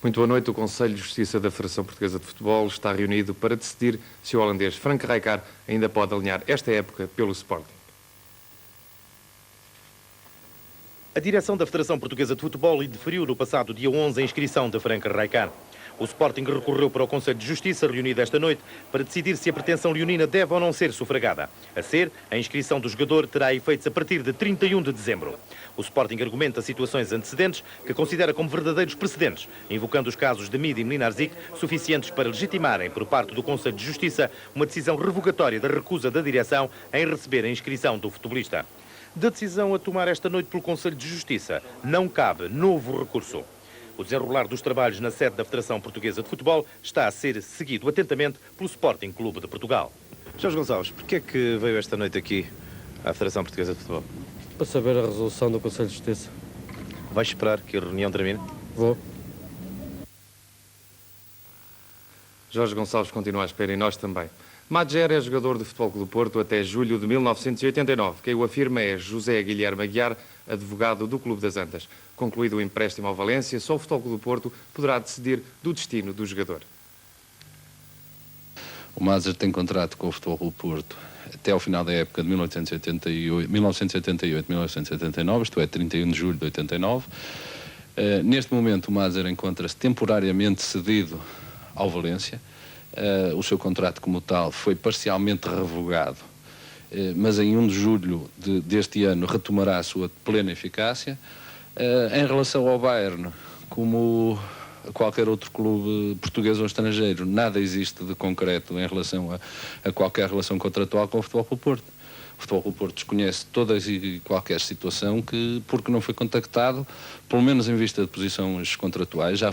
Muito boa noite. O Conselho de Justiça da Federação Portuguesa de Futebol está reunido para decidir se o holandês Frank Rijkaard ainda pode alinhar esta época pelo Sporting. A direção da Federação Portuguesa de Futebol deferiu no passado dia 11 a inscrição de Frank Rijkaard. O Sporting recorreu para o Conselho de Justiça, reunido esta noite, para decidir se a pretensão leonina deve ou não ser sufragada. A ser, a inscrição do jogador terá efeitos a partir de 31 de dezembro. O Sporting argumenta situações antecedentes que considera como verdadeiros precedentes, invocando os casos de Midi e Mlinarzic, suficientes para legitimarem, por parte do Conselho de Justiça, uma decisão revogatória da recusa da direção em receber a inscrição do futebolista. Da decisão a tomar esta noite pelo Conselho de Justiça, não cabe novo recurso. O desenrolar dos trabalhos na sede da Federação Portuguesa de Futebol está a ser seguido atentamente pelo Sporting Clube de Portugal. Jorge Gonçalves, porquê é que veio esta noite aqui à Federação Portuguesa de Futebol? Para saber a resolução do Conselho de Justiça. Vais esperar que a reunião termine? Vou. Jorge Gonçalves continua à espera e nós também. Madjer é jogador do Futebol Clube do Porto até julho de 1989. Quem o afirma é José Guilherme Aguiar, advogado do Clube das Antas. Concluído o empréstimo ao Valência, só o Futebol Clube do Porto poderá decidir do destino do jogador. O Madjer tem contrato com o Futebol Clube do Porto até ao final da época de 1988-1989, isto é, 31 de julho de 89. Neste momento o Madjer encontra-se temporariamente cedido ao Valência. O seu contrato como tal foi parcialmente revogado, mas em 1 de julho deste ano retomará a sua plena eficácia. Em relação ao Bayern, como a qualquer outro clube português ou estrangeiro, nada existe de concreto em relação a qualquer relação contratual com o Futebol Clube do Porto. O Futebol Clube do Porto desconhece toda e qualquer situação porque não foi contactado, pelo menos em vista de posições contratuais. Já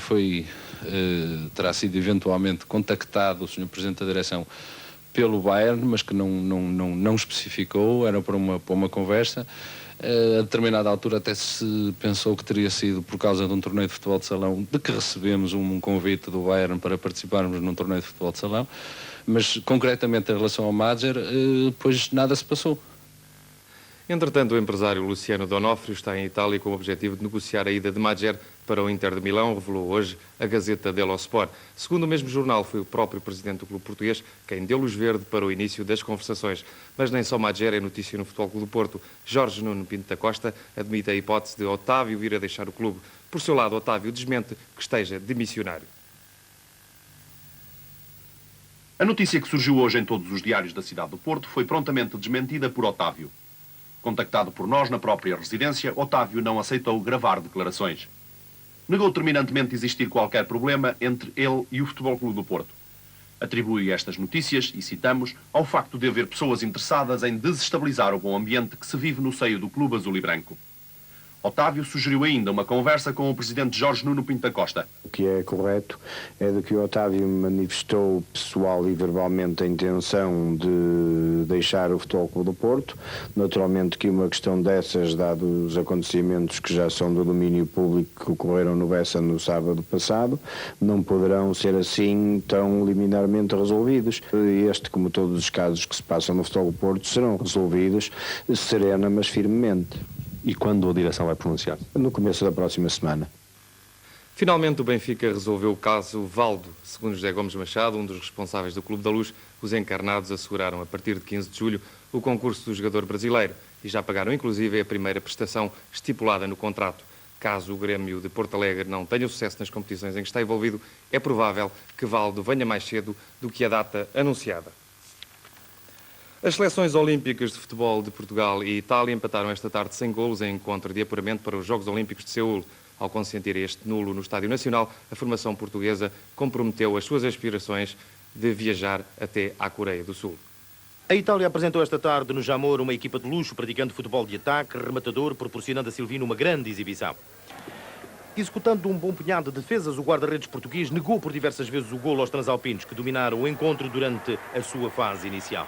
terá sido eventualmente contactado o Sr. Presidente da Direção pelo Bayern, mas que não especificou, era para uma conversa. A determinada altura até se pensou que teria sido por causa de um torneio de futebol de salão, de que recebemos um convite do Bayern para participarmos num torneio de futebol de salão, mas concretamente em relação ao Madjer, pois nada se passou. Entretanto, o empresário Luciano D'Onofrio está em Itália com o objetivo de negociar a ida de Madjer para o Inter de Milão, revelou hoje a Gazeta dello Sport. Segundo o mesmo jornal, foi o próprio presidente do clube português quem deu luz verde para o início das conversações. Mas nem só Madjer é notícia no Futebol Clube do Porto. Jorge Nuno Pinto da Costa admite a hipótese de Otávio vir a deixar o clube. Por seu lado, Otávio desmente que esteja demissionário. A notícia que surgiu hoje em todos os diários da cidade do Porto foi prontamente desmentida por Otávio. Contactado por nós na própria residência, Otávio não aceitou gravar declarações. Negou terminantemente existir qualquer problema entre ele e o Futebol Clube do Porto. Atribui estas notícias, e citamos, ao facto de haver pessoas interessadas em desestabilizar o bom ambiente que se vive no seio do Clube Azul e Branco. Otávio sugeriu ainda uma conversa com o presidente Jorge Nuno Pinto da Costa. O que é correto é de que o Otávio manifestou pessoal e verbalmente a intenção de deixar o Futebol Clube do Porto. Naturalmente que uma questão dessas, dados os acontecimentos que já são do domínio público que ocorreram no Bessa no sábado passado, não poderão ser assim tão liminarmente resolvidos. Este, como todos os casos que se passam no Futebol do Porto, serão resolvidos serena, mas firmemente. E quando a direção vai pronunciar? No começo da próxima semana. Finalmente, o Benfica resolveu o caso Valdo. Segundo José Gomes Machado, um dos responsáveis do Clube da Luz, os encarnados asseguraram a partir de 15 de julho o concurso do jogador brasileiro e já pagaram inclusive a primeira prestação estipulada no contrato. Caso o Grêmio de Porto Alegre não tenha sucesso nas competições em que está envolvido, é provável que Valdo venha mais cedo do que a data anunciada. As seleções olímpicas de futebol de Portugal e Itália empataram esta tarde sem golos em encontro de apuramento para os Jogos Olímpicos de Seul. Ao consentir este nulo no Estádio Nacional, a formação portuguesa comprometeu as suas aspirações de viajar até à Coreia do Sul. A Itália apresentou esta tarde no Jamor uma equipa de luxo praticando futebol de ataque, rematador, proporcionando a Silvino uma grande exibição. Executando um bom punhado de defesas, o guarda-redes português negou por diversas vezes o golo aos transalpinos, que dominaram o encontro durante a sua fase inicial.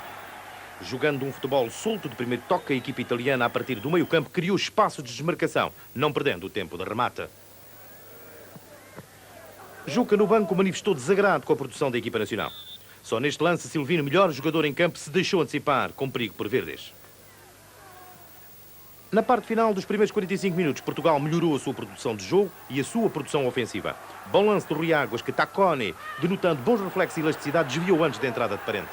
Jogando um futebol solto de primeiro toque, a equipa italiana, a partir do meio-campo, criou espaço de desmarcação, não perdendo o tempo de remate. Juca, no banco, manifestou desagrado com a produção da equipa nacional. Só neste lance, Silvino, melhor jogador em campo, se deixou antecipar, com perigo por Verdes. Na parte final dos primeiros 45 minutos, Portugal melhorou a sua produção de jogo e a sua produção ofensiva. Bom lance do Rui Águas, que Taccone, denotando bons reflexos e elasticidade, desviou antes da entrada de Parente.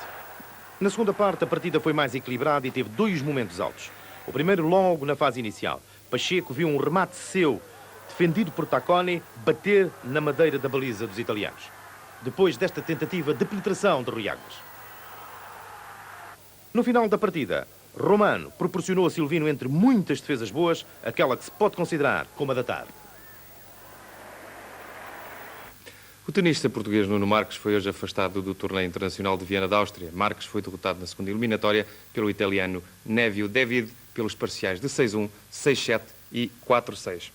Na segunda parte, a partida foi mais equilibrada e teve dois momentos altos. O primeiro logo na fase inicial. Pacheco viu um remate seu, defendido por Taccone, bater na madeira da baliza dos italianos. Depois desta tentativa de penetração de Rui Águas. No final da partida, Romano proporcionou a Silvino, entre muitas defesas boas, aquela que se pode considerar como a da tarde. O tenista português Nuno Marques foi hoje afastado do torneio internacional de Viena da Áustria. Marques foi derrotado na segunda eliminatória pelo italiano Nevio David pelos parciais de 6-1, 6-7 e 4-6.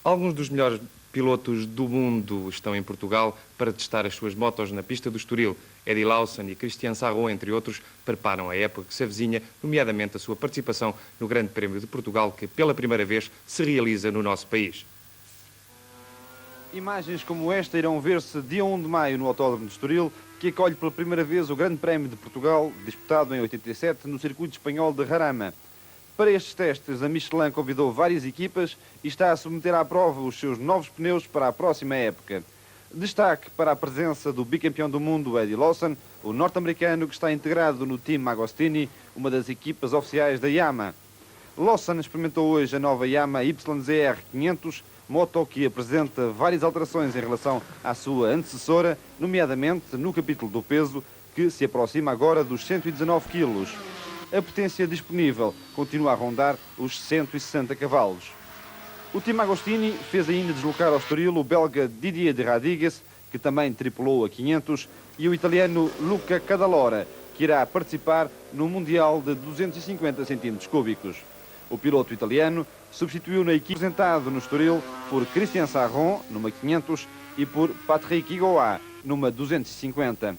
Alguns dos melhores pilotos do mundo estão em Portugal para testar as suas motos na pista do Estoril. Eddie Lawson e Cristian Sarron, entre outros, preparam a época que se avizinha, nomeadamente a sua participação no Grande Prémio de Portugal, que pela primeira vez se realiza no nosso país. Imagens como esta irão ver-se dia 1 de maio no Autódromo de Estoril, que acolhe pela primeira vez o Grande Prémio de Portugal, disputado em 87 no circuito espanhol de Jarama. Para estes testes, a Michelin convidou várias equipas e está a submeter à prova os seus novos pneus para a próxima época. Destaque para a presença do bicampeão do mundo, Eddie Lawson, o norte-americano que está integrado no Team Agostini, uma das equipas oficiais da Yamaha. Lawson experimentou hoje a nova Yamaha YZR 500, moto que apresenta várias alterações em relação à sua antecessora, nomeadamente no capítulo do peso, que se aproxima agora dos 119 kg. A potência disponível continua a rondar os 160 cavalos. O Team Agostini fez ainda deslocar ao Estoril o belga Didier de Radigues, que também tripulou a 500, e o italiano Luca Cadalora, que irá participar no Mundial de 250 cm3. O piloto italiano substituiu na equipe apresentado no Estoril por Cristian Sarron, numa 500, e por Patrick Igoa, numa 250.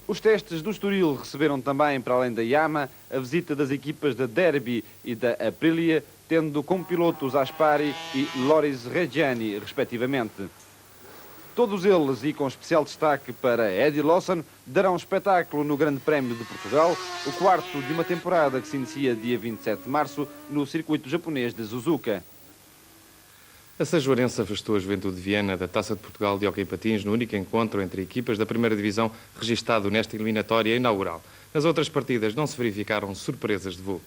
Os testes do Estoril receberam também, para além da Yamaha, a visita das equipas da Derby e da Aprilia, tendo como pilotos Aspari e Loris Reggiani, respectivamente. Todos eles, e com especial destaque para Eddie Lawson, darão espetáculo no Grande Prémio de Portugal, o quarto de uma temporada que se inicia dia 27 de março no circuito japonês de Suzuka. A Sajoarense afastou a Juventude de Viena da Taça de Portugal de hóquei patins no único encontro entre equipas da primeira divisão registado nesta eliminatória inaugural. Nas outras partidas não se verificaram surpresas de vulto.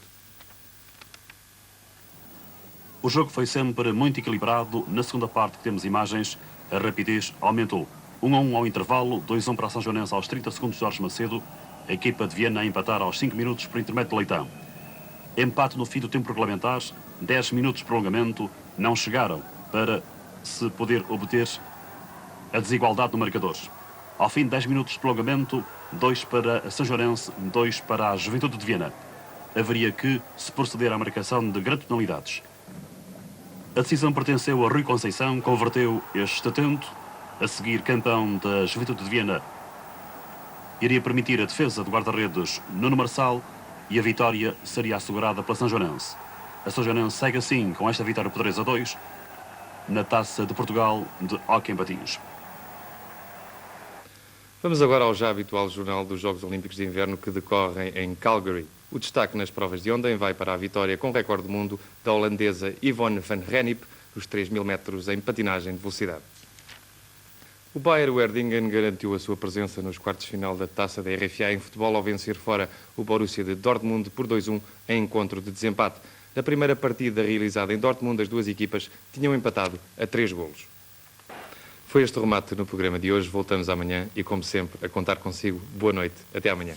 O jogo foi sempre muito equilibrado. Na segunda parte que temos imagens, a rapidez aumentou. 1-1 ao intervalo, 2-1 para a Sajoarense aos 30 segundos de Jorge Macedo. A equipa de Viena a empatar aos 5 minutos por intermédio de Leitão. Empate no fim do tempo regulamentar, 10 minutos de prolongamento, não chegaram para se poder obter a desigualdade no marcador. Ao fim de 10 minutos de prolongamento, 2 para a Sajoarense, 2 para a Juventude de Viena. Haveria que se proceder à marcação de grandes penalidades. A decisão pertenceu a Rui Conceição, converteu este atento. A seguir, campeão da Juventude de Viena iria permitir a defesa do guarda-redes Nuno Marçal e a vitória seria assegurada pela Sajoarense. A Sajoarense segue assim com esta vitória por 3-2 na Taça de Portugal de hóquei em patins. Vamos agora ao já habitual jornal dos Jogos Olímpicos de Inverno que decorrem em Calgary. O destaque nas provas de ontem vai para a vitória com recorde do mundo da holandesa Yvonne van Rennip nos 3.000 metros em patinagem de velocidade. O Bayer Werdingen garantiu a sua presença nos quartos de final da Taça da RFA em futebol ao vencer fora o Borussia de Dortmund por 2-1 em encontro de desempate. Na primeira partida realizada em Dortmund, as duas equipas tinham empatado a 3 golos. Foi este o remate no programa de hoje. Voltamos amanhã e, como sempre, a contar consigo. Boa noite. Até amanhã.